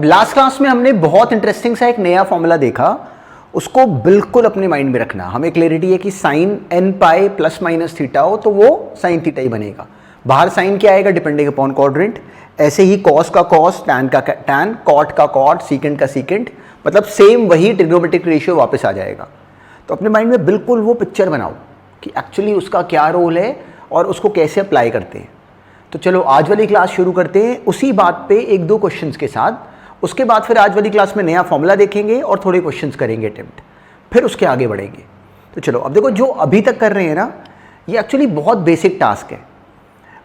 अब last class में हमने बहुत इंटरेस्टिंग सा एक नया फॉर्मूला देखा, उसको बिल्कुल अपने माइंड में रखना। हमें क्लैरिटी है कि sine n pi plus minus theta हो तो वो साइन थीटा ही बनेगा। बाहर साइन क्या आएगा, डिपेंडिंग अपॉन क्वाड्रेंट। ऐसे ही कॉस का कॉस, टैन का टैन, कॉट का कॉट, सीकेंट का सीकेंट, मतलब सेम वही ट्रिग्नोमेट्रिक रेशियो वापस आ जाएगा। तो अपने माइंड में बिल्कुल वो पिक्चर बनाओ कि एक्चुअली उसका क्या रोल है और उसको कैसे अप्लाई करते हैं। तो चलो आज वाली क्लास शुरू करते हैं उसी बात पे एक दो क्वेश्चंस के साथ। उसके बाद फिर आज वाली क्लास में नया फॉर्मूला देखेंगे और थोड़े क्वेश्चंस करेंगे अटेम्प्ट, फिर उसके आगे बढ़ेंगे। तो चलो अब देखो, जो अभी तक कर रहे हैं ना, ये एक्चुअली बहुत बेसिक टास्क है,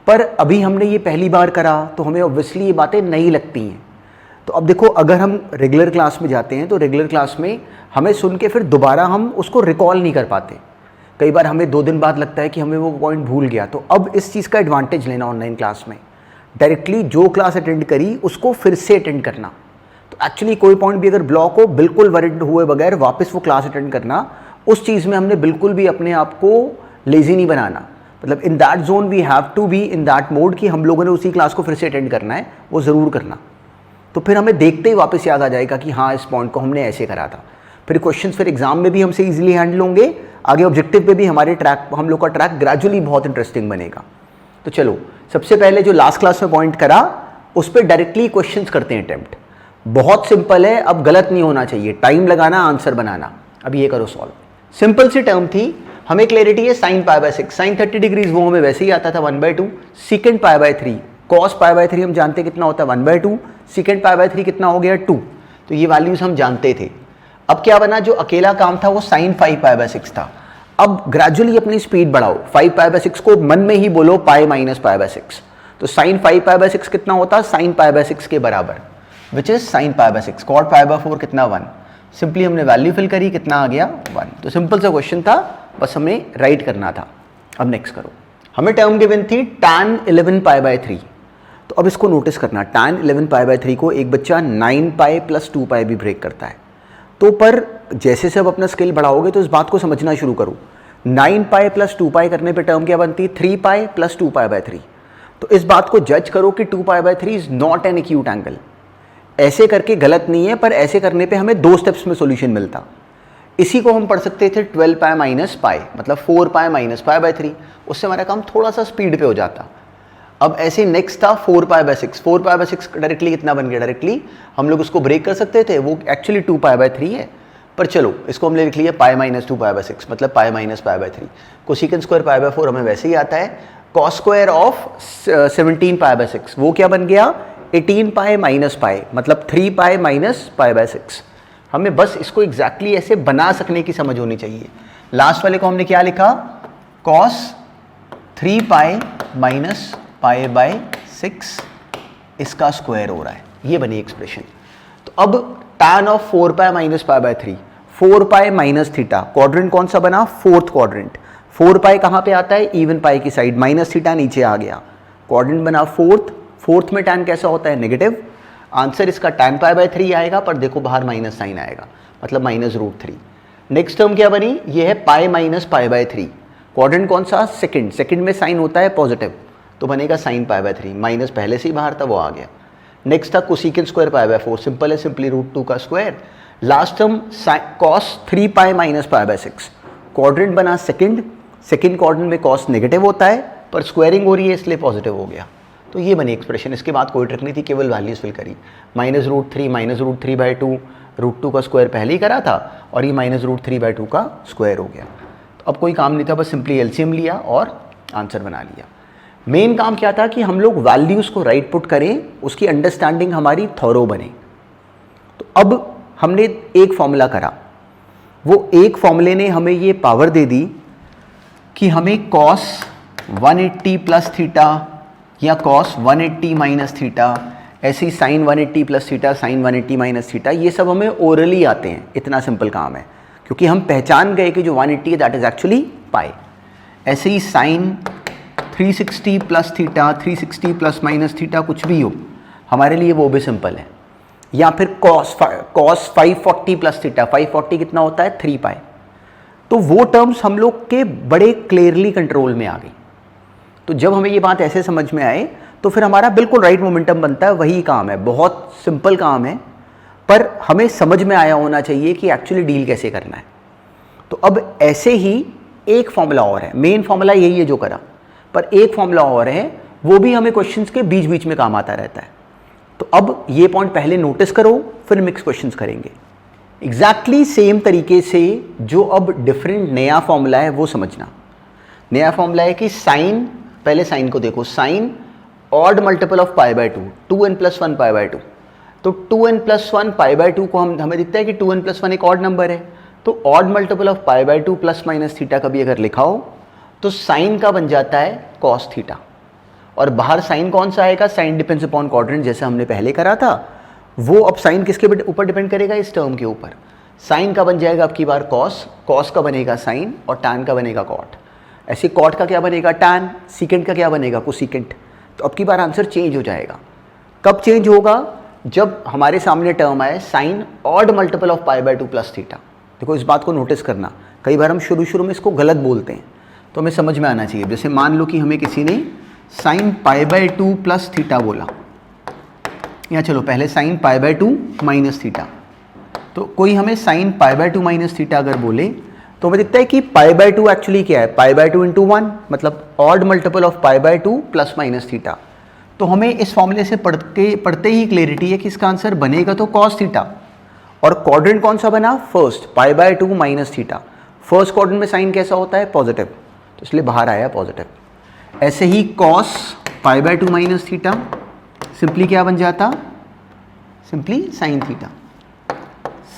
पर अभी हमने ये पहली बार करा तो हमें ऑब्वियसली ये बातें नई लगती हैं। तो अब देखो, अगर हम रेगुलर क्लास में जाते हैं तो रेगुलर क्लास में हमें सुन के फिर दोबारा हम उसको रिकॉल नहीं कर पाते। कई बार हमें 2 दिन बाद लगता है कि हमें वो पॉइंट भूल गया। तो अब इस चीज़ का एडवांटेज लेना ऑनलाइन क्लास में, डायरेक्टली जो क्लास अटेंड करी उसको फिर से अटेंड करना। तो एक्चुअली कोई पॉइंट भी अगर ब्लॉक हो, बिल्कुल वरिड हुए बगैर वापस वो क्लास अटेंड करना। उस चीज़ में हमने बिल्कुल भी अपने आप को लेजी नहीं बनाना। मतलब in that zone we have to be in that mode कि हम लोगों ने उसी क्लास को फिर से अटेंड करना है, वो ज़रूर करना। तो फिर हमें देखते ही वापस याद आ जाएगा कि हाँ, इस पॉइंट को हमने ऐसे करा था। फिर क्वेश्चन फिर एग्जाम में भी हमसे ईजिली हैंडल होंगे, आगे ऑब्जेक्टिव पे भी हम लोग का ट्रैक ग्रेजुअली बहुत इंटरेस्टिंग बनेगा। तो चलो, सबसे पहले जो लास्ट क्लास में पॉइंट करा उस पर डायरेक्टली क्वेश्चन करते हैं अटेम्प्ट। बहुत सिंपल है, अब गलत नहीं होना चाहिए, टाइम लगाना, आंसर बनाना। अब ये करो सॉल्व। सिंपल सी टर्म थी, हमें क्लैरिटी है sine pi by 6, sine 30 degrees वो हमें वैसे ही आता था 1/2, secant pi by 3, cos pi by 3 हम जानते कितना होता है 1/2, सीकेंट पाई बाय 3 कितना हो गया 2। तो ये वैल्यूज हम जानते थे। अब क्या बना, जो अकेला काम था वो साइन 5 पाई बाय 6 था। अब ग्रेजुअली अपनी स्पीड बढ़ाओ, 5 पाई बाय 6 को मन में ही बोलो पाई माइनस पाई बाय 6। तो साइन 5 पाई बाय 6 कितना होता है, साइन पाई बाय 6 के बराबर, which is sine pi by 6। Cot pi by 4 कितना 1। सिंपली हमने वैल्यू फिल करी, कितना आ गया 1। तो सिंपल सा क्वेश्चन था, बस हमें राइट करना था। अब नेक्स्ट करो, हमें टर्म गिवन थी tan 11 पाई बाय 3। तो अब इसको नोटिस करना, tan 11 पाई बाय 3 को एक बच्चा 9 पाई प्लस 2 पाई भी ब्रेक करता है। तो पर जैसे से अब अपना स्किल बढ़ाओगे तो इस बात को समझना शुरू करो। 9 पाई प्लस 2 पाई करने पे टर्म क्या बनती है, 3 पाई प्लस 2 पाई बाय 3। तो इस बात को जज करो कि 2 pi by 3 is not an acute angle. ऐसे करके गलत नहीं है, पर ऐसे करने पे हमें 2 स्टेप्स में सॉल्यूशन मिलता। इसी को हम पढ़ सकते थे 12 पाई माइनस पाई, मतलब 4 पाई माइनस पाई बाय 3। उससे हमारा काम थोड़ा सा स्पीड पे हो जाता। अब ऐसे नेक्स्ट था 4 पाई बाय 6। 4 पाई बाय 6 डायरेक्टली कितना बन गया, डायरेक्टली हम लोग उसको ब्रेक कर सकते थे, वो एक्चुअली 2 पाई बाय 3 है। पर चलो, इसको हमने लिख लिया पाई माइनस 2 पाई बाय 6, मतलब pi minus pi by 3। Cosecant square pi by 4 हमें वैसे ही आता है। Cos square of 17 pi by 6 वो क्या बन गया, 18 पाई माइनस पाई, मतलब 3 पाई माइनस पाई बाय 6। हमें बस इसको एग्जैक्टली ऐसे बना सकने की समझ होनी चाहिए। लास्ट वाले को हमने क्या लिखा, cos 3 pi minus pi by 6 इसका स्क्वायर हो रहा है, ये बनी एक्सप्रेशन। तो अब tan of 4 pi minus pi by 3, 4 pi minus theta, quadrant कौन सा बना, फोर्थ क्वाड्रेंट। 4 पाई कहाँ पे आता है, इवन पाई की साइड, माइनस थीटा नीचे आ गया, क्वाड्रेंट बना फोर्थ में tan कैसा होता है, नेगेटिव। आंसर इसका tan पाई बाय 3 आएगा, पर देखो बाहर माइनस साइन आएगा, मतलब -√3। नेक्स्ट टर्म क्या बनी, ये है pi minus pi by 3, quadrant कौन सा, सेकंड में साइन होता है पॉजिटिव, तो बनेगा साइन पाई बाय 3, माइनस पहले से ही बाहर था वो आ गया। नेक्स्ट था cosecant square pi by 4, simple है, सिंपली √2 का square. Last term cos 3 pi minus pi by 6, quadrant बना सेकंड क्वाड्रेंट में कॉस नेगेटिव होता है, पर स्क्वायरिंग हो रही है इसलिए पॉजिटिव हो गया। तो ये बनी एक्सप्रेशन। इसके बाद कोई ट्रिक नहीं थी, केवल वैल्यूज फिल करी। -√3 बाय 2, √2 का स्क्वायर पहले ही करा था, और ये -√3 बाय 2 का स्क्वायर हो गया। तो अब कोई काम नहीं था, बस सिंपली एलसीएम लिया और आंसर बना लिया। मेन काम क्या था कि हम लोग वैल्यूज़ को राइट पुट करें, उसकी अंडरस्टैंडिंग हमारी थॉरो बने। तो अब हमने एक फॉर्मूला करा, वो एक फॉर्मूले ने हमें ये पावर दे दी कि हमें cos 180 प्लस थीटा या cos 180 माइनस थीटा, ऐसे ही sine 180 plus theta, sine 180 minus theta, ये सब हमें ओरली आते हैं। इतना सिंपल काम है, क्योंकि हम पहचान गए कि जो 180 है दैट इज एक्चुअली पाई। ऐसे ही sine 360 plus theta, 360 plus minus theta, कुछ भी हो हमारे लिए वो भी सिंपल है। या फिर cos 540 प्लस थीटा, 540 कितना होता है 3 पाई। तो वो टर्म्स हम लोग के बड़े क्लियरली कंट्रोल में आ गई। तो जब हमें ये बात ऐसे समझ में आए तो फिर हमारा बिल्कुल राइट मोमेंटम बनता है। वही काम है, बहुत सिंपल काम है, पर हमें समझ में आया होना चाहिए कि एक्चुअली डील कैसे करना है। तो अब ऐसे ही एक फॉर्मूला और है, मेन फॉर्मूला यही है जो करा, पर एक फॉर्मूला और है, वो भी हमें क्वेश्चंस के बीच बीच में काम आता रहता है। तो अब ये पॉइंट पहले नोटिस करो, फिर मिक्स क्वेश्चंस करेंगे। एग्जैक्टली सेम तरीके से जो अब डिफरेंट नया फॉर्मूला है वो समझना। नया फॉर्मूला है कि साइन, पहले साइन को देखो, sine odd multiple of pi by 2, 2n+1 pi by 2। तो 2n+1 पाई बाय 2 को हमें दिखता है कि 2n+1 एक ऑड नंबर है, तो odd multiple of pi by 2 plus minus theta का भी अगर लिखा हो तो साइन का बन जाता है कॉस थीटा। और बाहर साइन कौन सा आएगा, साइन डिपेंड्स अपॉन क्वाड्रेंट, जैसे हमने पहले करा था। वो अब साइन किसके ऊपर डिपेंड करेगा, इस टर्म के ऊपर। साइन का बन जाएगा अब की बार कॉस, कॉस का बनेगा साइन, और टैन का बनेगा कॉट। ऐसे कॉट का क्या बनेगा टैन, सीकेंट का क्या बनेगा कोसीकेंट। तो अब की बार आंसर चेंज हो जाएगा। कब चेंज होगा, जब हमारे सामने टर्म आए sine odd multiple of pi by 2 plus theta. देखो इस बात को नोटिस करना, कई बार हम शुरू में इसको गलत बोलते हैं, तो हमें समझ में आना चाहिए। जैसे मान लो कि हमें किसी ने sign pi by 2 plus theta बोला, या चलो पहले sign pi by 2 minus theta. तो कोई हमें sign pi by 2 minus theta अगर बोले तो हमें दिखता है कि पाई बाय 2 एक्चुअली क्या है, पाई बाय 2 इंटू 1, मतलब odd multiple of pi by 2 plus minus theta. तो हमें इस फॉर्मूले से पढ़ते ही क्लियरिटी है कि इसका आंसर बनेगा तो कॉस थीटा। और क्वाड्रेंट कौन सा बना, first, pi by 2 minus theta. First quadrant में साइन कैसा होता है, पॉजिटिव, तो इसलिए बाहर आया पॉजिटिव। ऐसे ही cos pi by 2 minus theta simply क्या बन जाता, simply sine theta,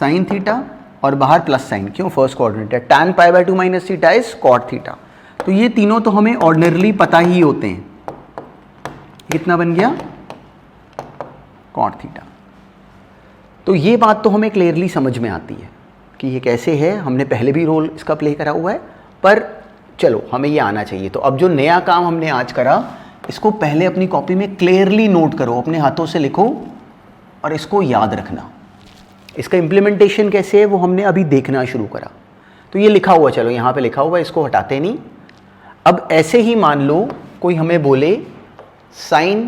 sine theta, और बाहर प्लस साइन, क्यों, फर्स्ट क्वाड्रेंट है। Tan pi by 2 minus theta is cot theta. तो ये तीनों तो हमें ऑर्डिनरली पता ही होते हैं। कितना बन गया, कॉट थीटा। तो ये बात तो हमें क्लियरली समझ में आती है कि ये कैसे है, हमने पहले भी रोल इसका प्ले करा हुआ है, पर चलो हमें ये आना चाहिए। तो अब जो नया काम हमने आज करा, इसको पहले अपनी कॉपी में क्लियरली नोट करो, अपने हाथों से लिखो और इसको याद रखना। इसका इम्प्लीमेंटेशन कैसे है वो हमने अभी देखना शुरू करा। तो ये लिखा हुआ, चलो यहाँ पे लिखा हुआ है, इसको हटाते नहीं। अब ऐसे ही मान लो कोई हमें बोले sign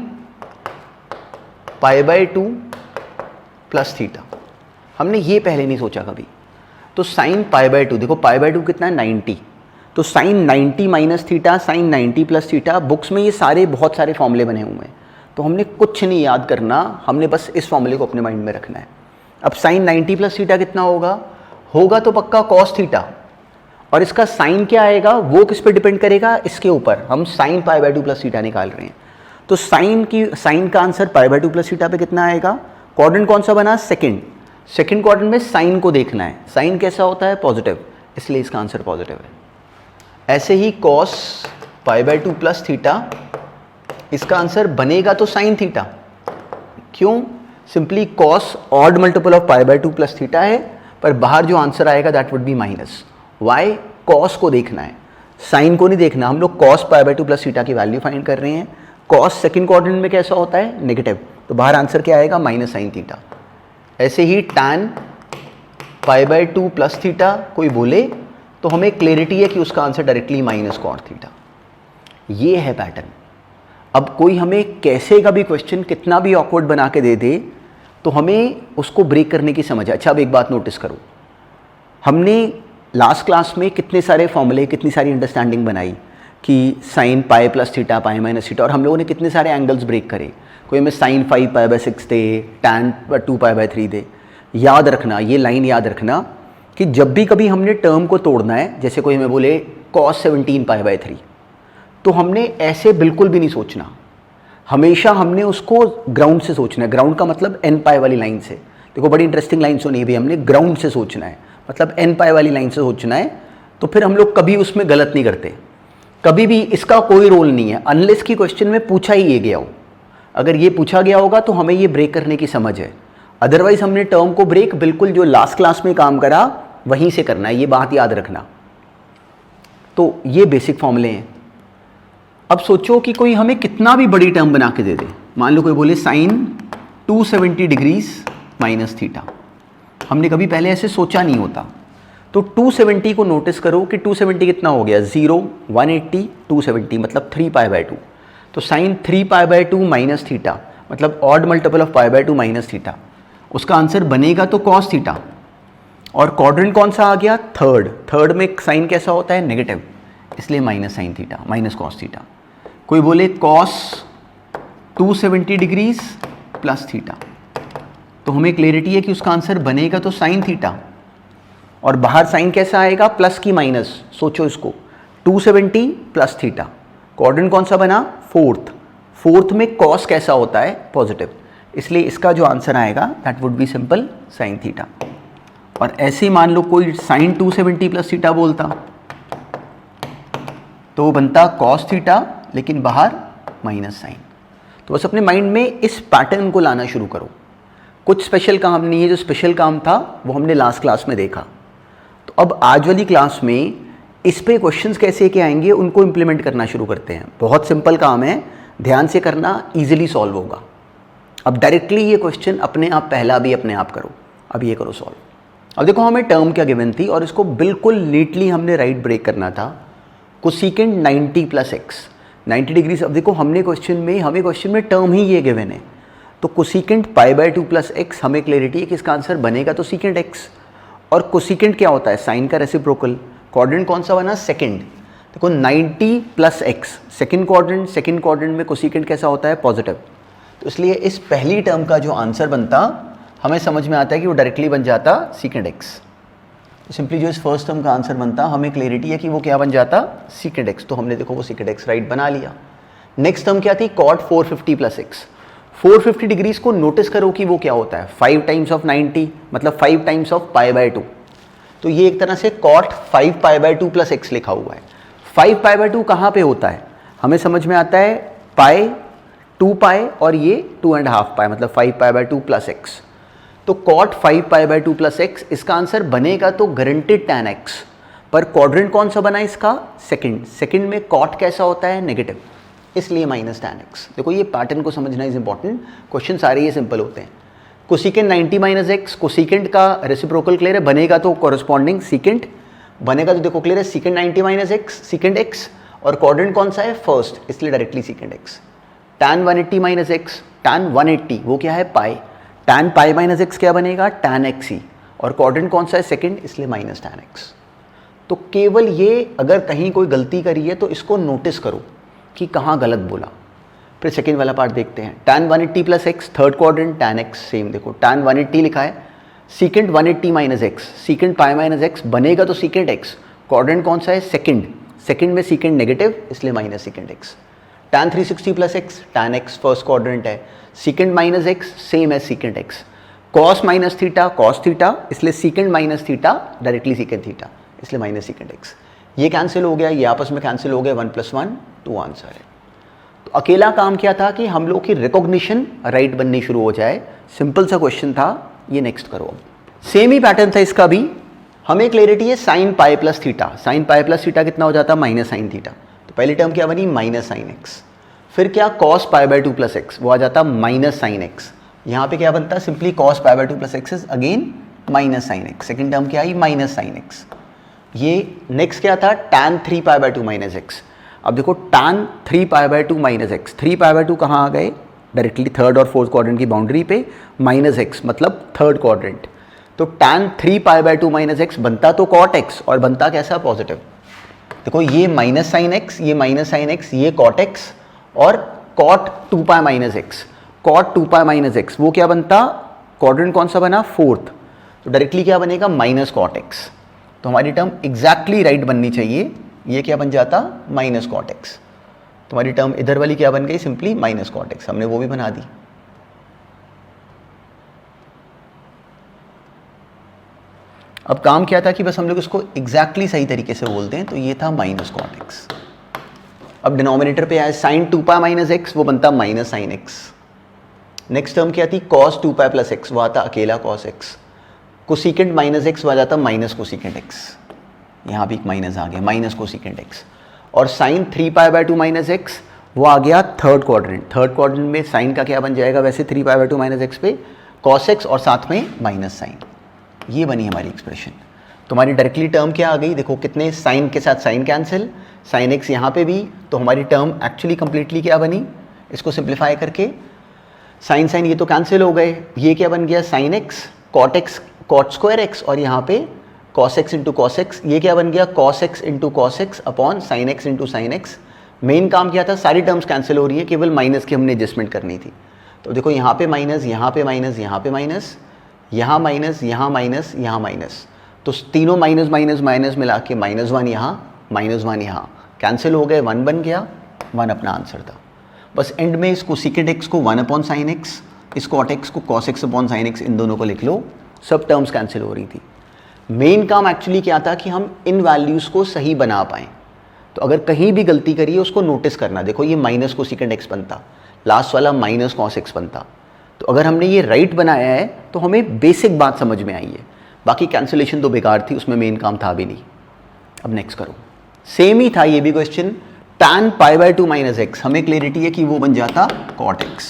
pi by 2 plus theta, हमने ये पहले नहीं सोचा कभी। तो साइन पाई बाय 2, देखो पाई बाय 2 कितना है, 90। तो sine 90 minus theta, sine 90 plus theta. Books में ये सारे बहुत सारे फॉर्मूले बने हुए हैं, तो हमने कुछ नहीं याद करना, हमने बस इस फॉर्मूले को अपने माइंड में रखना है। अब साइन 90 प्लस थीटा कितना होगा, होगा तो पक्का कॉस थीटा। और इसका साइन क्या आएगा, वो किस पे डिपेंड करेगा, इसके ऊपर। हम sign pi by 2 plus theta निकाल रहे हैं, तो साइन का answer pi by 2 plus theta पे कितना आएगा। क्वाड्रेंट कौन सा बना, सेकंड क्वाड्रेंट में साइन को देखना है, साइन कैसा होता है, पॉजिटिव, इसलिए इसका आंसर पॉजिटिव है। ऐसे ही cos pi by 2 plus theta, इसका आंसर बनेगा तो साइन थीटा, क्यों, simply cos odd multiple of pi by 2 plus theta है, पर बाहर जो आंसर आएगा that would be minus. Why, cos को देखना है, साइन को नहीं देखना। हम लोग cos pi by 2 plus theta की वैल्यू फाइंड कर रहे हैं। कॉस सेकंड क्वाड्रेंट में कैसा होता है, नेगेटिव, तो बाहर आंसर क्या आएगा, माइनस साइन थीटा। ऐसे ही tan pi by 2 plus theta कोई बोले तो हमें क्लियरिटी है कि उसका answer directly minus cot theta. ये है पैटर्न। अब कोई हमें कैसे का भी क्वेश्चन कितना भी ऑकवर्ड बना के दे दे तो हमें उसको ब्रेक करने की समझ है। अच्छा, अब एक बात नोटिस करो, हमने लास्ट क्लास में कितने सारे फॉर्मूले, कितनी सारी अंडरस्टैंडिंग बनाई कि sign pi plus theta, pi minus theta, और हम लोगों ने कितने सारे एंगल्स ब्रेक करे। कोई हमें साइन 5 पाई बाय 6 दे, टैन 2 पाई बाय 3 दे। याद रखना, ये लाइन याद रखना कि जब भी कभी हमने टर्म को तोड़ना है, जैसे कोई हमें बोले cos 17 पाई बाय 3, तो हमने ऐसे बिल्कुल भी नहीं सोचना। हमेशा हमने उसको ग्राउंड से सोचना है। ग्राउंड का मतलब एन पाई वाली लाइन से। देखो बड़ी इंटरेस्टिंग लाइन सुनी भी, हमने ग्राउंड से सोचना है, मतलब एन पाई वाली लाइन से सोचना है। तो फिर हम लोग कभी उसमें गलत नहीं करते, कभी भी इसका कोई रोल नहीं है, अनलेस की क्वेश्चन में पूछा ही ये गया हो। अगर ये पूछा गया होगा तो हमें ये ब्रेक करने की समझ है, अदरवाइज हमने टर्म को ब्रेक बिल्कुल जो लास्ट क्लास में काम करा वहीं से करना है, ये बात याद रखना। तो ये बेसिक फॉर्मूले हैं। अब सोचो कि कोई हमें कितना भी बड़ी टर्म बना के दे दे, मान लो कोई बोले साइन 270 डिग्रीज माइनस थीटा, हमने कभी पहले ऐसे सोचा नहीं होता। तो 270 को नोटिस करो कि 270 कितना हो गया, 0, 180, 270 मतलब 3 पाई बाय 2। तो साइन 3π/2 माइनस थीटा मतलब odd multiple of π/2 minus theta, उसका आंसर बनेगा तो कॉस थीटा। और क्वाड्रेंट कौन सा आ गया? थर्ड। थर्ड में साइन कैसा होता है? नेगेटिव, इसलिए minus sine theta minus cos theta. कोई बोले कॉस 270 डिग्रीज प्लस थीटा, तो हमें क्लैरिटी है कि उसका आंसर बनेगा तो साइन थीटा। और बाहर साइन कैसा आएगा? प्लस की माइनस। सोचो इसको, 270 प्लस थीटा, क्वाड्रेंट कौन सा बना? फोर्थ। फोर्थ में कॉस कैसा होता है? पॉजिटिव, इसलिए इसका जो आंसर आएगा that would B simple sign theta. और ऐसे मान लो कोई साइन 270 प्लस थीटा बोलता तो वो बनता कॉस थीटा, लेकिन बाहर माइनस साइन। तो बस अपने माइंड में इस पैटर्न को लाना शुरू करो। कुछ स्पेशल काम नहीं है, जो स्पेशल काम था वो हमने लास्ट क्लास में देखा। तो अब आज वाली क्लास में इस पे क्वेश्चंस कैसे के आएंगे उनको इंप्लीमेंट करना शुरू करते हैं। बहुत सिंपल काम है, ध्यान से करना, इजीली सॉल्व होगा। अब डायरेक्टली ये क्वेश्चन अपने आप पहला भी अपने आप करो। अब ये करो सॉल्व। अब देखो हमें टर्म क्या गिवन थी और इसको बिल्कुल नीटली हमने राइट ब्रेक करना था। Cosecant 90 plus x 90 degrees. अब देखो हमें क्वेश्चन में टर्म ही ये गिवन है, तो कोसेकेंट π/2 प्लस एक्स, हमें क्लैरिटी है कि इसका आंसर बनेगा तो सीकेंट एक्स। और कोसेकेंट क्या होता है? साइन का रेसिप्रोकल। क्वाड्रेंट कौन सा बना? सेकंड। देखो 90 प्लस एक्स सेकंड क्वाड्रेंट में कोसेकेंट कैसा होता है? पॉजिटिव। तो इसलिए इस पहली टर्म का जो आंसर बनता हमें समझ में आता है कि वो डायरेक्टली बन जाता सीकेंट एक्स। सिंपली जो इस फर्स्ट टर्म का आंसर बनता हमें क्लैरिटी है कि वो क्या बन जाता? Secant x. तो हमने देखो वो सीकेंट एक्स राइट बना लिया। नेक्स्ट टर्म क्या थी? Cot 450 plus x. 450 डिग्रीज को नोटिस करो कि वो क्या होता है? 5 टाइम्स ऑफ 90 मतलब 5 टाइम्स ऑफ π/2। तो ये एक तरह से कॉट 5π/2 प्लस एक्स लिखा हुआ है। 5π/2 कहाँ पे होता है? हमें समझ में आता है पाई 2π और ये 2.5 पाई मतलब 5π/2 प्लस एक्स। तो कॉट 5π/2 प्लस एक्स, इसका आंसर बनेगा तो गारंटेड tan x। पर क्वाड्रेंट कौन सा बना इसका? सेकंड में कॉट कैसा होता है? नेगेटिव, इसलिए माइनस tan x। देखो ये पैटर्न को समझना इज इंपॉर्टेंट। क्वेश्चन सारे ये सिंपल होते हैं। कोसेकेंट 90 माइनस एक्स, कोसेकेंट का रेसिप्रोकल क्लियर है, बनेगा तो कॉरेस्पॉन्डिंग सीकेंट बनेगा। तो देखो क्लियर है, secant 90 minus x secant x. और क्वाड्रेंट कौन सा है? फर्स्ट, इसलिए directly secant x. tan 180 minus x, tan 180 वो क्या है? पाई। tan पाई माइनस एक्स क्या बनेगा? tan x ही। और क्वाड्रेंट कौन सा है? सेकंड, इसलिए माइनस tan x। तो केवल ये अगर कहीं कोई गलती करी है तो इसको नोटिस करो कि कहाँ गलत बोला। फिर सेकंड वाला पार्ट देखते हैं। tan 180 plus x third quadrant, tan x same. देखो tan 180 लिखा है, secant 180 minus x, secant pi minus x बनेगा तो सीकेंट x। क्वाड्रेंट कौन सा है? सेकंड में सीकेंट नेगेटिव, इसलिए minus secant x। tan 360 plus x, tan x first quadrant है, secant minus x same as secant x। Cos minus theta cos theta, इसलिए secant minus theta directly secant theta, इसलिए minus secant x। ये cancel हो गया, ये आपस में cancel हो गया, 1 + 1 2 आंसर है। तो अकेला काम क्या था कि हम लोग की रिकॉग्निशन राइट बननी शुरू हो जाए। सिंपल सा क्वेश्चन था ये। नेक्स्ट करो। अब सेम ही पैटर्न था इसका भी। हमें क्लैरिटी है sine pi plus theta, sign pi plus theta कितना हो जाता? Minus sine theta. तो पहली टर्म क्या बनी? Minus sine x. फिर क्या? कॉस π/2 प्लस एक्स, वो आ जाता माइनस साइन एक्स। यहाँ पे क्या बनता? Simply cos π/2 plus x is again minus sine x. Second term क्या आई? Minus sine x. ये नेक्स्ट क्या था? tan 3π/2 minus x. अब देखो tan 3π/2 माइनस एक्स, 3π/2 कहाँ आ गए? डायरेक्टली थर्ड और फोर्थ क्वाड्रेंट की बाउंड्री पे, माइनस एक्स मतलब थर्ड क्वाड्रेंट। तो tan 3π/2 माइनस एक्स बनता तो कॉट एक्स और बनता कैसा? पॉजिटिव। देखो ये माइनस साइन एक्स, ये माइनस साइन एक्स, ये कॉट एक्स और cot 2π minus x. Cot 2π minus x वो क्या बनता? क्वाड्रेंट कौन सा बना? फोर्थ। तो डायरेक्टली क्या बनेगा? Minus cot x. तो हमारी टर्म एग्जैक्टली राइट बननी चाहिए। ये क्या बन जाता? Minus cot x. तुम्हारी टर्म इधर वाली क्या बन गई? Simply minus cot x. हमने वो भी बना दी। अब काम क्या था कि बस हम लोग इसको एग्जैक्टली सही तरीके से बोलते हैं। तो ये था माइनस कॉट एक्स। अब डिनोमिनेटर पे आया साइन 2π माइनस एक्स, वो बनता minus sine x. Next term क्या थी? कॉस 2π प्लस एक्स, वो आता अकेला cos x. Cosecant minus x वो आ जाता माइनस कोसेकेंट एक्स। यहाँ भी एक माइनस आ गया, माइनस कोसेकेंट एक्स। और साइन 3π/2 माइनस एक्स वो आ गया थर्ड क्वाड्रेंट। थर्ड क्वाड्रेंट में साइन का क्या बन जाएगा? वैसे 3π/2 माइनस एक्स पे कॉस एक्स और साथ में माइनस साइन। ये बनी हमारी एक्सप्रेशन। तो हमारी डायरेक्टली टर्म क्या आ गई, देखो कितने साइन के साथ साइन कैंसिल, साइन एक्स यहाँ पे भी, तो हमारी टर्म एक्चुअली कंप्लीटली क्या बनी, इसको सिंप्लीफाई करके साइन साइन ये तो कैंसिल हो गए, ये क्या बन गया sine x cot square x, और यहाँ पे cos x into cos x, ये क्या बन गया cos x into cos x upon sine x into sine x. Main काम क्या था, सारी टर्म्स कैंसिल हो रही है, केवल माइनस की हमने एडजस्टमेंट करनी थी। तो देखो यहाँ पे माइनस, यहाँ पे माइनस, यहाँ पे माइनस, यहाँ माइनस, यहाँ माइनस, यहाँ माइनस, तो तीनों माइनस माइनस माइनस मिला के -1 यहाँ, -1 यहाँ, कैंसिल हो गए, 1 बन गया, 1 अपना आंसर था। बस एंड में इसको सीकेंट एक्स को 1 अपॉन साइन एक्स, इस कॉट एक्स को cos x upon sine x, इन दोनों को लिख लो, सब टर्म्स कैंसिल हो रही थी। मेन काम एक्चुअली क्या था कि हम इन वैल्यूज़ को सही बना पाएँ। तो अगर कहीं भी गलती करिए उसको नोटिस करना, देखो ये माइनस को सीकेंट एक्स बनता, लास्ट वाला माइनस कॉस एक्स बनता। तो अगर हमने ये राइट बनाया है तो हमें बेसिक बात समझ में आई है, बाकी कैंसिलेशन तो बेकार थी, उसमें मेन काम था भी नहीं। अब नेक्स्ट करो, सेम ही था ये भी क्वेश्चन, tan π/2 माइनस एक्स, हमें क्लियरिटी है कि वो बन जाता cot x,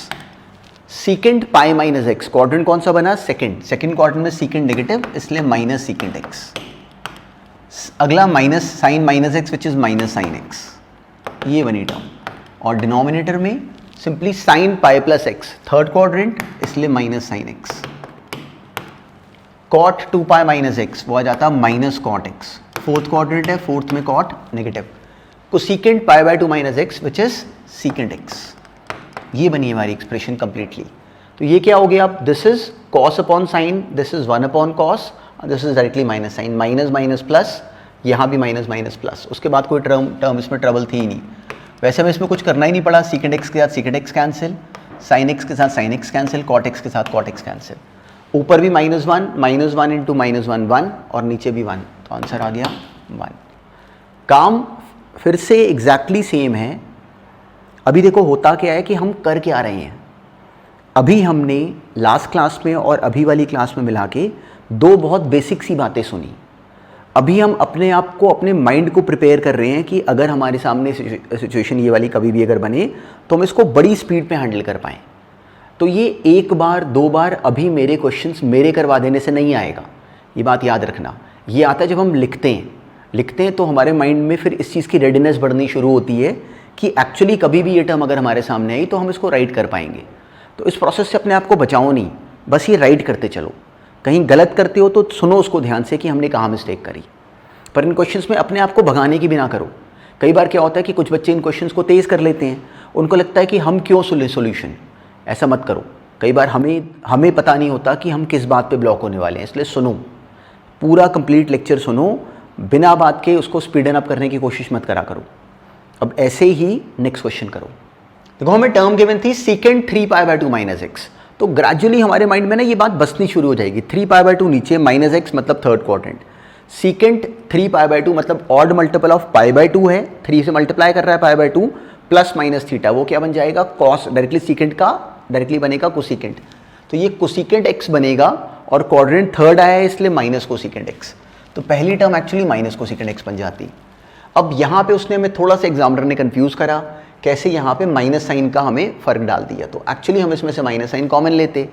secant pi minus x, quadrant कौन सा बना सेकंड क्वाड्रेंट में सीकेंट नेगेटिव, इसलिए माइनस सीकेंट एक्स। अगला minus sine minus x which is minus sine x, ये बनी टर्म, और डिनोमिनेटर में simply sine pi plus x, third quadrant इसलिए minus sine x, cot 2 pi minus x वो आ जाता minus cot x, fourth quadrant है, फोर्थ में cot negative, cosecant π/2 minus x which is secant x. ये बनी हमारी एक्सप्रेशन कंप्लीटली। तो ये क्या हो गया, अब this is cos upon sine, this is 1 upon cos, this is directly minus sine, minus minus plus, यहाँ भी माइनस माइनस प्लस, उसके बाद कोई टर्म इसमें ट्रबल थी ही नहीं। वैसे हमें इसमें कुछ करना ही नहीं पड़ा, सीकेंट एक्स के साथ secant x cancel, sine x के साथ sine x cancel, cot x के साथ कॉट एक्स कैंसिल, ऊपर भी -1 इंटू -1 1, और नीचे भी 1, तो आंसर आ गया 1। काम फिर से एग्जैक्टली सेम है। अभी देखो होता क्या है कि हम कर क्या रहे हैं, अभी हमने लास्ट क्लास में और अभी वाली क्लास में मिला के दो बहुत बेसिक सी बातें सुनी। अभी हम अपने आप को, अपने माइंड को प्रिपेयर कर रहे हैं कि अगर हमारे सामने सिचुएशन ये वाली कभी भी अगर बने तो हम इसको बड़ी स्पीड पे हैंडल कर पाएँ। तो ये एक बार दो बार अभी मेरे क्वेश्चंस मेरे करवा देने से नहीं आएगा, ये बात याद रखना। ये आता है जब हम लिखते हैं तो हमारे माइंड में फिर इस चीज़ की रेडीनेस बढ़नी शुरू होती है कि एक्चुअली कभी भी ये टर्म अगर हमारे सामने आई तो हम इसको राइट कर पाएंगे। तो इस प्रोसेस से अपने आप को बचाओ नहीं, बस ये राइट करते चलो। कहीं गलत करते हो तो सुनो उसको ध्यान से कि हमने कहाँ मिस्टेक करी, पर इन क्वेश्चंस में अपने आप को भगाने की भी ना करो। कई बार क्या होता है कि कुछ बच्चे इन क्वेश्चंस को तेज़ कर लेते हैं, उनको लगता है कि हम क्यों सोल्यूशन, ऐसा मत करो। कई बार हमें पता नहीं होता कि हम किस बात पे ब्लॉक होने वाले हैं, इसलिए सुनो, पूरा कंप्लीट लेक्चर सुनो, बिना बात के उसको स्पीडन अप करने की कोशिश मत करा करो। अब ऐसे ही नेक्स्ट क्वेश्चन करो। देखो हमें टर्म गिवन थी सीकेंट 3π/2 माइनस एक्स, तो ग्रेजुअली हमारे माइंड में ना ये बात बसनी शुरू हो जाएगी। 3π/2 नीचे माइनस एक्स मतलब थर्ड क्वाड्रेंट, सीकेंट 3π/2 मतलब ऑड मल्टीपल ऑफ π/2 है, 3 से मल्टीप्लाई कर रहा है π/2 प्लस माइनस थीटा, वो क्या बन जाएगा कॉस, डायरेक्टली सीकेंट का डायरेक्टली बनेगा कोसेकेंट, तो ये कोसेकेंट एक्स बनेगा, और क्वाड्रेंट थर्ड आया है इसलिए माइनस कोसेकेंट एक्स, तो पहली term actually minus cosecant x बन जाती। अब यहाँ पे उसने हमें थोड़ा सा एग्जामिनर ने कंफ्यूज करा, कैसे यहाँ पे माइनस साइन का हमें फ़र्क डाल दिया, तो एक्चुअली हम इसमें से माइनस साइन कॉमन लेते,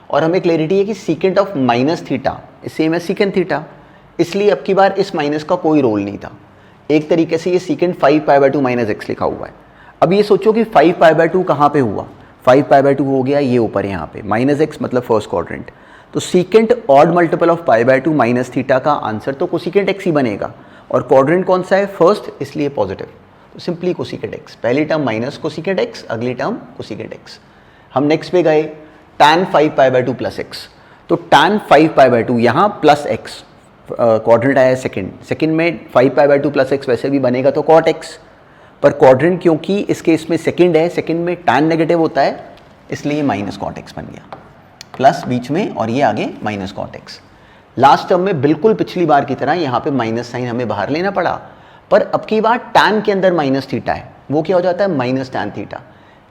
और हमें क्लैरिटी है कि secant of minus theta same है सीकेंट थीटा, इसलिए अब की बार इस माइनस का कोई रोल नहीं था। एक तरीके से ये सीकेंट 5π/2 माइनस एक्स लिखा हुआ है। अब ये सोचो कि 5π/2 कहाँ पे हुआ, 5π/2 हो गया ये ऊपर यहाँ पे, माइनस एक्स मतलब फर्स्ट क्वाड्रेंट, तो secant odd multiple of π/2 minus theta का आंसर तो कोसेकेंट एक्स ही बनेगा, और क्वाड्रेंट कौन सा है फर्स्ट, इसलिए पॉजिटिव, तो सिंपली कोसेकेंट एक्स, पहली टर्म माइनस कोसेकेंट एक्स, अगली टर्म कोसेकेंट एक्स। हम नेक्स्ट पे गए, tan 5π/2 प्लस एक्स, तो tan 5π/2 यहाँ प्लस एक्स, क्वाड्रेंट आया सेकंड में 5π/2 प्लस एक्स वैसे भी बनेगा तो कॉट एक्स, पर क्वाड्रेंट क्योंकि इस केस में सेकंड है, सेकंड में tan नेगेटिव होता है इसलिए माइनस कॉट एक्स बन गया, प्लस बीच में और ये आगे minus cot x. Last term में बिल्कुल पिछली बार की तरह यहाँ पे माइनस साइन हमें बाहर लेना पड़ा, पर अब की बार tan के अंदर माइनस थीटा है, वो क्या हो जाता है माइनस tan थीटा,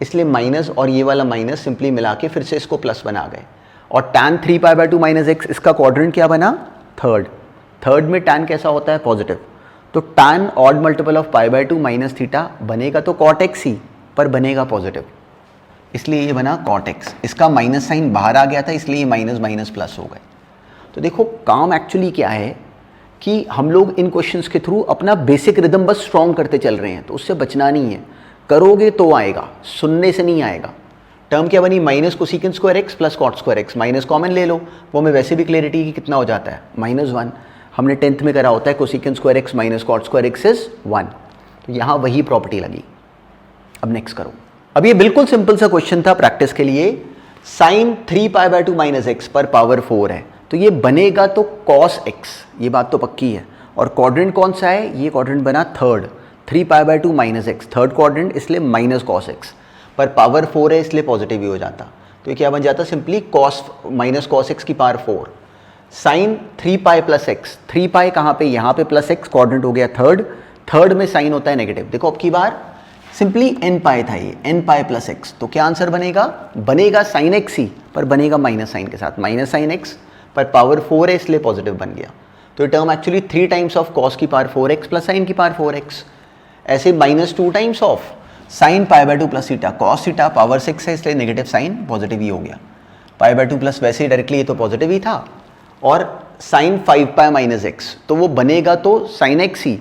इसलिए माइनस और ये वाला माइनस सिंपली मिला के फिर से इसको प्लस बना गए, और tan 3π/2 माइनस एक्स, इसका क्वाड्रेंट क्या बना थर्ड में tan कैसा होता है पॉजिटिव, तो tan odd multiple of π/2 minus theta बनेगा तो कॉट एक्स ही, पर बनेगा पॉजिटिव, इसलिए ये बना कॉट एक्स। इसका माइनस साइन बाहर आ गया था इसलिए ये माइनस माइनस प्लस हो गए। तो देखो काम एक्चुअली क्या है कि हम लोग इन क्वेश्चंस के थ्रू अपना बेसिक रिदम बस स्ट्रॉन्ग करते चल रहे हैं, तो उससे बचना नहीं है। करोगे तो आएगा, सुनने से नहीं आएगा। टर्म क्या बनी, minus cosecant square x plus cot square x, minus common ले लो, वो हमें वैसे भी क्लैरिटी की कितना हो जाता है -1। हमने 10th में करा होता है cosecant square x minus cot square x is 1, तो यहाँ वही प्रॉपर्टी लगी। अब नेक्स्ट करो। अब ये बिल्कुल सिंपल सा क्वेश्चन था प्रैक्टिस के लिए। साइन 3π/2 माइनस एक्स पर पावर 4 है, तो ये बनेगा तो cos x, ये बात तो पक्की है। और क्वाड्रेंट कौन सा है, ये क्वाड्रेंट बना third, 3π/2 minus x, third quadrant, इसलिए माइनस cos x, पर पावर 4 है इसलिए पॉजिटिव ही हो जाता। तो ये क्या बन जाता, सिंपली माइनस cos x की पावर 4। साइन 3π प्लस एक्स, 3π कहाँ पे, यहाँ पे प्लस एक्स, क्वाड्रेंट हो गया थर्ड, थर्ड में साइन होता है नेगेटिव। देखो अब की बार सिंपली nπ था ये, nπ प्लस एक्स, तो क्या आंसर बनेगा, बनेगा साइन एक्स ही, पर बनेगा माइनस साइन के साथ, माइनस साइन एक्स, पर पावर 4 है इसलिए पॉजिटिव बन गया। तो ये term actually 3 times of cos की पावर 4x प्लस साइन की पावर 4x, ऐसे -2 times of sine π/2 plus theta, cos theta power 6 है इसलिए नेगेटिव साइन पॉजिटिव ही हो गया, π/2 प्लस वैसे ही डायरेक्टली ये तो पॉजिटिव ही था, और साइन 5π माइनस एक्स, तो वो बनेगा तो साइन एक्स ही,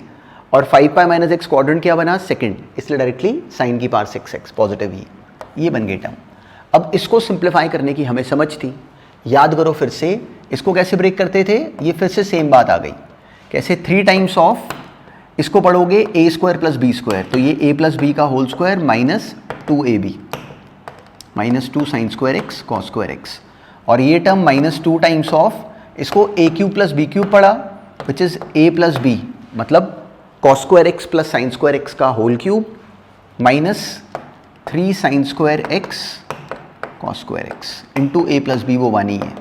और 5π माइनस एक्स क्वाड्रेंट क्या बना, सेकंड, इसलिए डायरेक्टली साइन की पावर 6x पॉजिटिव ही, ये बन गई टर्म। अब इसको सिंप्लीफाई करने की हमें समझ थी, याद करो फिर से, इसको कैसे ब्रेक करते थे, ये फिर से सेम बात आ गई, कैसे 3 टाइम्स ऑफ, इसको पढ़ोगे a² प्लस b², तो ये a प्लस बी का whole square minus 2ab minus 2 sine square x cos square x, और ये टर्म -2 टाइम्स ऑफ, इसको a³ प्लस b³ पढ़ा, which is a plus b, मतलब cos square x plus sine square x का whole cube minus 3 sine square x cos square x into a plus B, वो 1 ही है।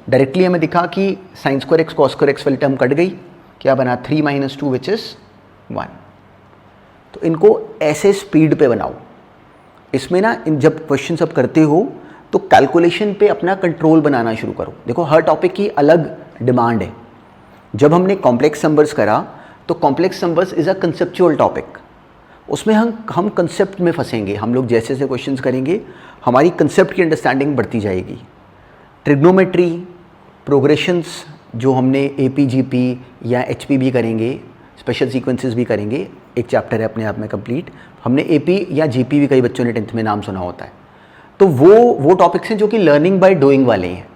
Directly हमें दिखा कि sine square x cos square x वाली term cut गई, क्या बना 3 - 2 विच इज 1। तो इनको ऐसे स्पीड पे बनाओ, इसमें ना जब क्वेश्चन सब करते हो तो कैलकुलेशन पे अपना कंट्रोल बनाना शुरू करो। देखो हर टॉपिक की अलग डिमांड है। जब हमने कॉम्प्लेक्स नंबर्स करा तो complex numbers is a conceptual topic, उसमें हम कंसेप्ट में फंसेंगे। हम लोग जैसे जैसे क्वेश्चंस करेंगे हमारी कंसेप्ट की अंडरस्टैंडिंग बढ़ती जाएगी। ट्रिग्नोमेट्री प्रोग्रेशंस जो हमने APGP या HPB करेंगे, स्पेशल सीक्वेंसेस भी करेंगे, एक चैप्टर है अपने आप में कंप्लीट। हमने AP या GP भी कई बच्चों ने 10th में नाम सुना होता है, तो वो टॉपिक्स हैं जो कि लर्निंग बाय डूइंग वाले हैं।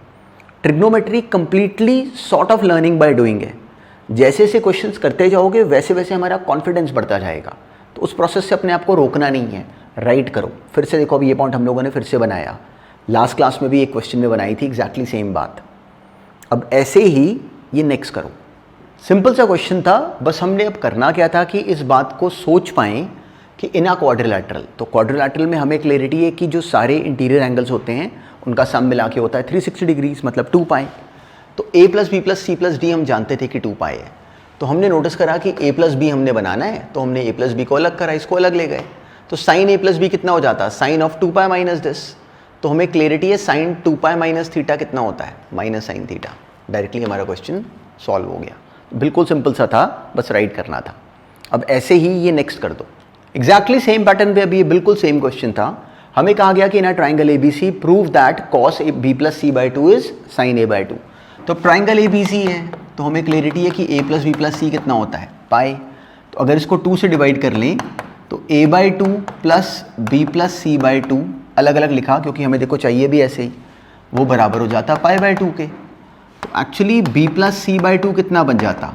Trigonometry completely sort of learning by doing है। जैसे जैसे क्वेश्चंस करते जाओगे वैसे वैसे हमारा कॉन्फिडेंस बढ़ता जाएगा, तो उस प्रोसेस से अपने आप को रोकना नहीं है, राइट करो। फिर से देखो, अब ये पॉइंट हम लोगों ने फिर से बनाया, लास्ट क्लास में भी एक क्वेश्चन में बनाई थी एग्जैक्टली सेम बात। अब ऐसे ही ये नेक्स्ट करो, सिंपल सा क्वेश्चन था, बस हमने अब करना क्या था कि इस बात को सोच पाएँ कि इन अ क्वाड्रिलैटरल, तो क्वाड्रिलैटरल में हमें क्लैरिटी है कि जो सारे इंटीरियर एंगल्स होते हैं उनका सम मिला के होता है 360 डिग्रीज, मतलब 2π। तो a plus B plus C plus D हम जानते थे कि 2π है, तो हमने नोटिस करा कि a प्लस बी हमने बनाना है, तो हमने a प्लस बी को अलग करा, इसको अलग ले गए, तो साइन a प्लस बी कितना हो जाता है, साइन ऑफ 2π माइनस दिस। तो हमें क्लियरिटी है साइन 2π माइनस थीटा कितना होता है, माइनस साइन थीटा। डायरेक्टली हमारा क्वेश्चन सॉल्व हो गया, बिल्कुल सिंपल सा था, बस राइट करना था। अब ऐसे ही ये नेक्स्ट कर दो, एग्जैक्टली सेम पैटर्न पे। अभी ये बिल्कुल सेम क्वेश्चन था, हमें कहा गया कि in a triangle ABC prove that cos b plus c/2 is sin a/2। तो ट्राइंगल ABC है, तो हमें क्लियरिटी है कि a प्लस बी प्लस सी कितना होता है, पाई। तो अगर इसको 2 से डिवाइड कर लें तो a/2 plus b plus c/2 अलग अलग लिखा, क्योंकि हमें देखो चाहिए भी ऐसे ही, वो बराबर हो जाता π/2 के। तो एक्चुअली b प्लस c/2 कितना बन जाता,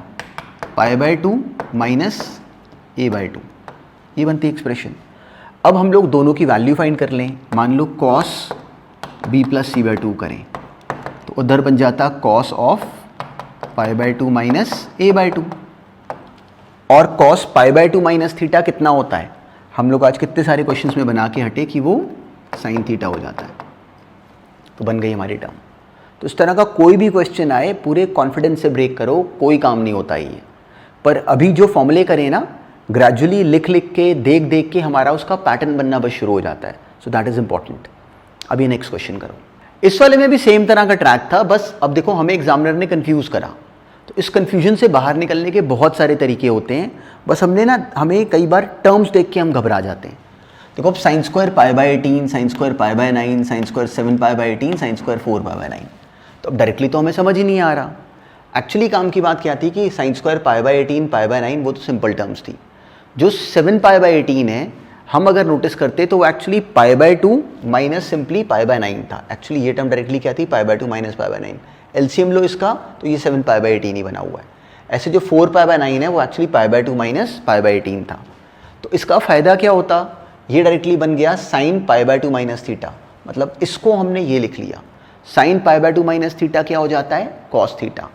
π/2 माइनस a/2, ये बनती एक्सप्रेशन। अब हम लोग दोनों की वैल्यू फाइंड कर लें। मान लो cos b प्लस c/2 करें, तो उधर बन जाता cos ऑफ π/2 माइनस a/2, और cos π/2 माइनस थीटा कितना होता है, हम लोग आज कितने सारे क्वेश्चंस में बना के हटे कि वो sin थीटा हो जाता है, तो बन गई हमारी टर्म। तो इस तरह का कोई भी क्वेश्चन आए पूरे कॉन्फिडेंस से ब्रेक करो, कोई काम नहीं होता ये। पर अभी जो फॉर्मूले करें ना, ग्रेजुअली लिख लिख के देख देख के हमारा उसका पैटर्न बनना बस शुरू हो जाता है, सो दैट इज इंपॉर्टेंट। अभी नेक्स्ट क्वेश्चन करो। इस वाले में भी सेम तरह का ट्रैक था, बस अब देखो हमें एग्जामिनर ने कंफ्यूज करा, तो इस कंफ्यूजन से बाहर निकलने के बहुत सारे तरीके होते हैं। बस हमें कई बार टर्म्स देख के हम घबरा जाते हैं। देखो अब sine square π/18, sine square π/9, sine square 7π/18, sine square 4π/9, तो अब डायरेक्टली तो हमें समझ ही नहीं आ रहा। एक्चुअली काम की बात क्या थी कि sine square pi by 18 pi by 9 वो तो सिंपल टर्म्स थी। जो 7 पाई बाय 18 है, हम अगर नोटिस करते तो वो actually pi by 2 minus simply pi by 9 था। एक्चुअली ये टर्म डायरेक्टली क्या थी, pi by 2 minus pi by 9। LCM लो इसका तो ये 7 पाई बाय 18 ही बना हुआ है। ऐसे जो 4 पाई बाय 9 है वो actually pi by 2 minus pi bye 18 था। तो इसका फ़ायदा क्या होता, ये डायरेक्टली बन गया sign pi by 2 minus theta. मतलब इसको हमने ये लिख लिया, sign pi by 2 minus theta क्या हो जाता है, कॉस थीटा।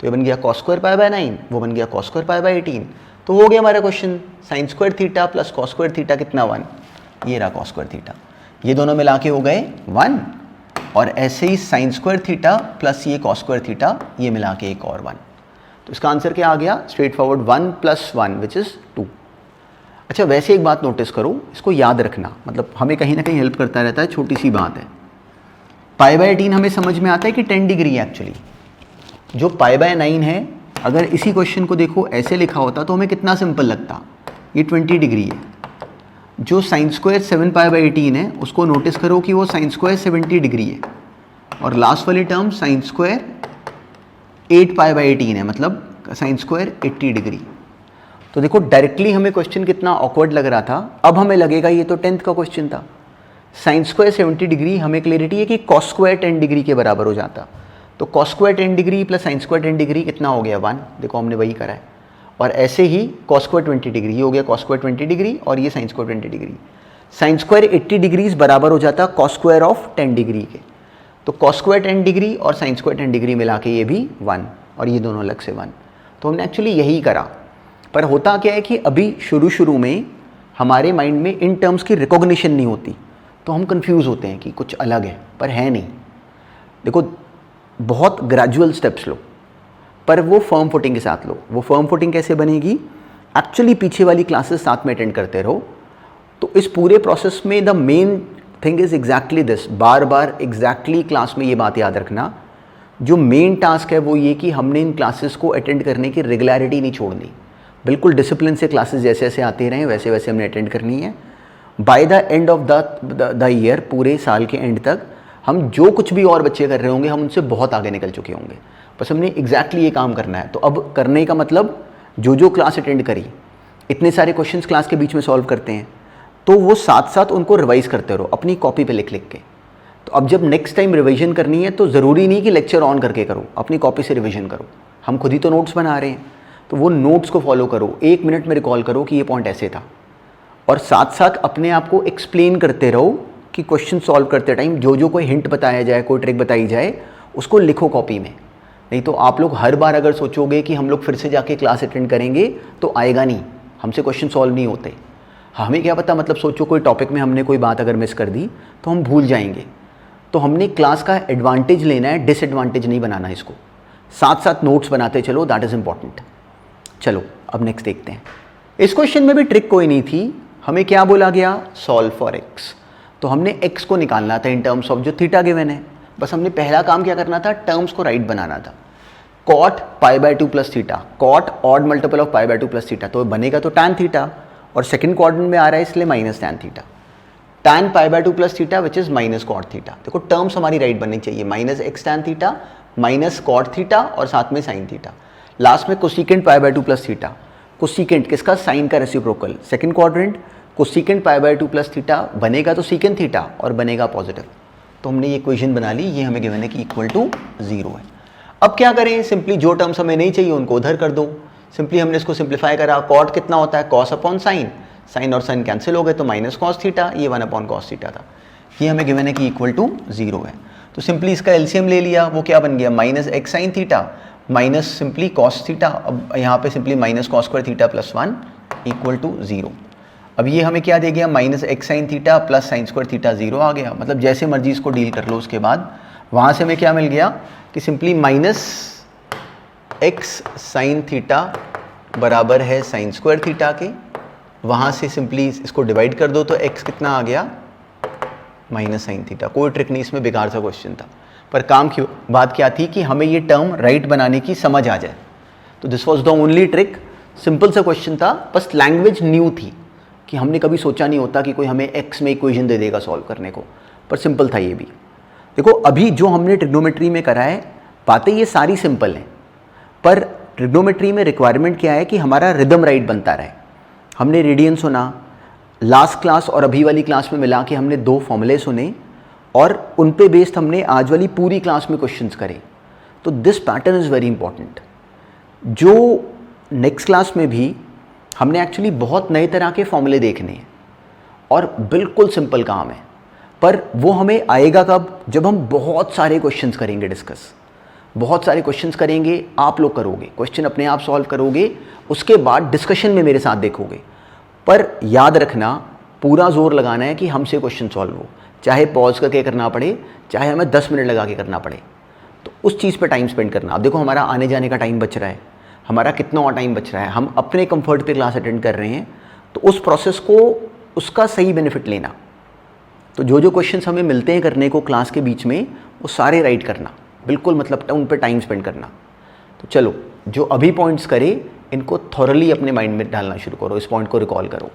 तो ये बन गया कॉस स्क्वायर पाई बाय 9, वो बन गया कॉस स्क्वायर पाई बाय 18। तो हो गया हमारा question, sign square theta plus cos square theta कितना 1, ये रहा कॉस स्क्वायर थीटा। ये दोनों मिला के हो गए 1, और ऐसे ही साइन स्क्वायर थीटा प्लस ये कॉस स्क्वायर थीटा, ये मिला के एक और 1। तो इसका आंसर क्या आ गया, स्ट्रेट फॉरवर्ड 1 + 1 विच इज़ 2। अच्छा, वैसे एक बात नोटिस करो, इसको याद रखना, मतलब हमें कहीं ना कहीं हेल्प करता रहता है, छोटी सी बात है। पाई बाय 18 हमें समझ में आता है कि 10 डिग्री है एक्चुअली। जो पाई बाय 9 है, अगर इसी क्वेश्चन को देखो ऐसे लिखा होता तो हमें कितना सिंपल लगता, ये 20 डिग्री है। जो साइन स्क्वायर 7 पाई बाय 18 है, उसको नोटिस करो कि वो साइन स्क्वायर 70 डिग्री है, और लास्ट वाली term sine square 8 pi by 18 है, मतलब साइन स्क्वायर 80 डिग्री। तो देखो डायरेक्टली हमें क्वेश्चन कितना ऑकवर्ड लग रहा था, अब हमें लगेगा ये तो 10th का क्वेश्चन था। साइन स्क्वायर 70 डिग्री, हमें क्लियरिटी है कि कॉस स्क्वायर 10 डिग्री के बराबर हो जाता। तो cos square 10 degree plus sine square 10 degree कितना हो गया 1, देखो हमने वही करा है। और ऐसे ही कॉस स्क्वायर 20 डिग्री, ये हो गया कॉस स्क्वायर 20 डिग्री, और ये sine square 20 degree. Sine square 80 degrees बराबर हो जाता कॉस स्क्वायर ऑफ 10 डिग्री के। तो कॉस स्क्वायर 10 डिग्री और साइन स्क्वायर 10 डिग्री मिला के ये भी 1, और ये दोनों अलग से 1। तो हमने एक्चुअली यही करा। पर होता क्या है कि अभी शुरू में हमारे माइंड में इन टर्म्स की रिकॉग्निशन नहीं होती, तो हम कंफ्यूज होते हैं कि कुछ अलग है, पर है नहीं। देखो बहुत ग्रेजुअल स्टेप्स लो, पर वो फर्म फुटिंग के साथ लो। वो फर्म फुटिंग कैसे बनेगी, एक्चुअली पीछे वाली क्लासेस साथ में अटेंड करते रहो। तो इस पूरे प्रोसेस में the main thing is exactly this, bar bar exactly class में ये बात याद रखना। जो मेन टास्क है वो ये कि हमने इन क्लासेस को अटेंड करने की रेगुलरिटी नहीं छोड़नी। बिल्कुल डिसिप्लिन से क्लासेस जैसे जैसे आते रहें वैसे वैसे हमने अटेंड करनी है। By the end of the year, पूरे साल के एंड तक हम जो कुछ भी और बच्चे कर रहे होंगे, हम उनसे बहुत आगे निकल चुके होंगे। बस हमने एग्जैक्टली ये काम करना है। तो अब करने का मतलब, जो क्लास अटेंड करी, इतने सारे क्वेश्चंस क्लास के बीच में सॉल्व करते हैं, तो वो साथ साथ उनको रिवाइज करते रहो अपनी कॉपी पे लिख लिख के। तो अब जब नेक्स्ट टाइम रिवीजन करनी है, तो ज़रूरी नहीं कि लेक्चर ऑन करके करो, अपनी कॉपी से रिवीजन करो। हम खुद ही तो नोट्स बना रहे हैं, तो वो नोट्स को फॉलो करो। 1 मिनट में रिकॉल करो कि ये पॉइंट ऐसे था, और साथ साथ अपने आप को एक्सप्लेन करते रहो कि क्वेश्चन सॉल्व करते टाइम जो कोई हिंट बताया जाए, कोई ट्रिक बताई जाए, उसको लिखो कॉपी में। नहीं तो आप लोग हर बार अगर सोचोगे कि हम लोग फिर से जाके क्लास अटेंड करेंगे, तो आएगा नहीं, हमसे क्वेश्चन सॉल्व नहीं होते। हमें क्या पता, मतलब सोचो कोई टॉपिक में हमने कोई बात अगर मिस कर दी तो हम भूल जाएंगे। तो हमने क्लास का एडवांटेज लेना है, डिसएडवांटेज नहीं बनाना इसको। साथ साथ नोट्स बनाते चलो, दैट इज़ इंपॉर्टेंट। चलो अब नेक्स्ट देखते हैं। इस क्वेश्चन में भी ट्रिक कोई नहीं थी। हमें क्या बोला गया, सॉल्व फॉर एक्स। तो हमने एक्स को निकालना था इन टर्म्स ऑफ जो थीटा गिवन है। बस हमने पहला काम क्या करना था, टर्म्स को राइट बनाना था। Cot pi by 2 plus theta, cot odd multiple of pi by 2 plus theta, तो बनेगा तो टैन थीटा, और सेकंड क्वाड्रेंट में आ रहा है इसलिए minus tan theta. Tan pi by 2 plus theta which is minus cot theta. देखो टर्म्स हमारी राइट बननी चाहिए, minus x tan theta minus cot theta और साथ में साइन थीटा। लास्ट में cosecant pi by 2 plus theta. Cosecant किसका, sign का reciprocal. Second quadrant cosecant pi by 2 plus theta बनेगा तो सीकेंट थीटा और बनेगा पॉजिटिव। तो हमने ये इक्वेशन बना ली, ये हमें गिवन है कि इक्वल टू 0 है। अब क्या करें, सिंपली जो टर्म्स हमें नहीं चाहिए उनको उधर कर दो। सिंपली हमने इसको सिंप्लीफाई करा। कॉट कितना होता है, कॉस अपॉन साइन, साइन और साइन कैंसिल हो गए तो माइनस कॉस थीटा, ये 1 अपॉन कॉस थीटा था। ये हमें गिवन है कि इक्वल टू 0 है। तो सिंपली इसका एलसीएम ले लिया, वो क्या बन गया, minus x sine theta minus simply cos theta. अब यहाँ पे simply minus cos square theta plus 1 equal to 0। अब ये हमें क्या दे गया, minus x sine theta plus sine square theta 0 आ गया। मतलब जैसे मर्जी इसको डील कर लो। उसके बाद वहाँ से हमें क्या मिल गया कि simply minus x sine theta बराबर है साइन स्क्वायर थीटा के। वहाँ से सिंपली इसको डिवाइड कर दो तो एक्स कितना आ गया, माइनस साइन थीटा। कोई ट्रिक नहीं इसमें, बेकार सा क्वेश्चन था। पर काम की बात क्या थी कि हमें ये टर्म राइट बनाने की समझ आ जाए। तो this was the only trick. Simple सा क्वेश्चन था, बस लैंग्वेज न्यू थी कि हमने कभी सोचा नहीं होता कि कोई हमें एक्स में इक्वेशन दे देगा सॉल्व करने को, पर सिंपल था ये भी। देखो अभी जो हमने ट्रिग्नोमेट्री में करा है, बातें ये सारी सिंपल हैं, पर ट्रिग्नोमेट्री में रिक्वायरमेंट क्या है कि हमारा रिदम राइट बनता रहे। हमने रेडियन सुना, लास्ट क्लास और अभी वाली क्लास में मिला के हमने 2 फॉर्मूले सुने और उन पे बेस्ड हमने आज वाली पूरी क्लास में क्वेश्चंस करे। तो this pattern is very important. जो नेक्स्ट क्लास में भी हमने एक्चुअली बहुत नए तरह के फॉर्मूले देखने हैं और बिल्कुल सिंपल काम है, पर वो हमें आएगा कब, जब हम बहुत सारे क्वेश्चंस करेंगे डिस्कस, बहुत सारे क्वेश्चंस करेंगे, आप लोग करोगे, क्वेश्चन अपने आप सॉल्व करोगे, उसके बाद डिस्कशन में मेरे साथ देखोगे। पर याद रखना, पूरा जोर लगाना है कि हमसे क्वेश्चन सॉल्व हो, चाहे पॉज करके करना पड़े, चाहे हमें 10 मिनट लगा के करना पड़े, तो उस चीज़ पे टाइम स्पेंड करना। अब देखो हमारा आने जाने का टाइम बच रहा है, हमारा कितना और टाइम बच रहा है, हम अपने कंफर्ट पे क्लास अटेंड कर रहे हैं, तो उस प्रोसेस को, उसका सही बेनिफिट लेना। तो जो जो क्वेश्चंस हमें मिलते हैं करने को क्लास के बीच में, वो सारे राइट करना, बिल्कुल मतलब उन पे टाइम स्पेंड करना। तो चलो, जो अभी पॉइंट्स करे इनको थॉरली अपने माइंड में डालना शुरू करो, इस पॉइंट को रिकॉल करो।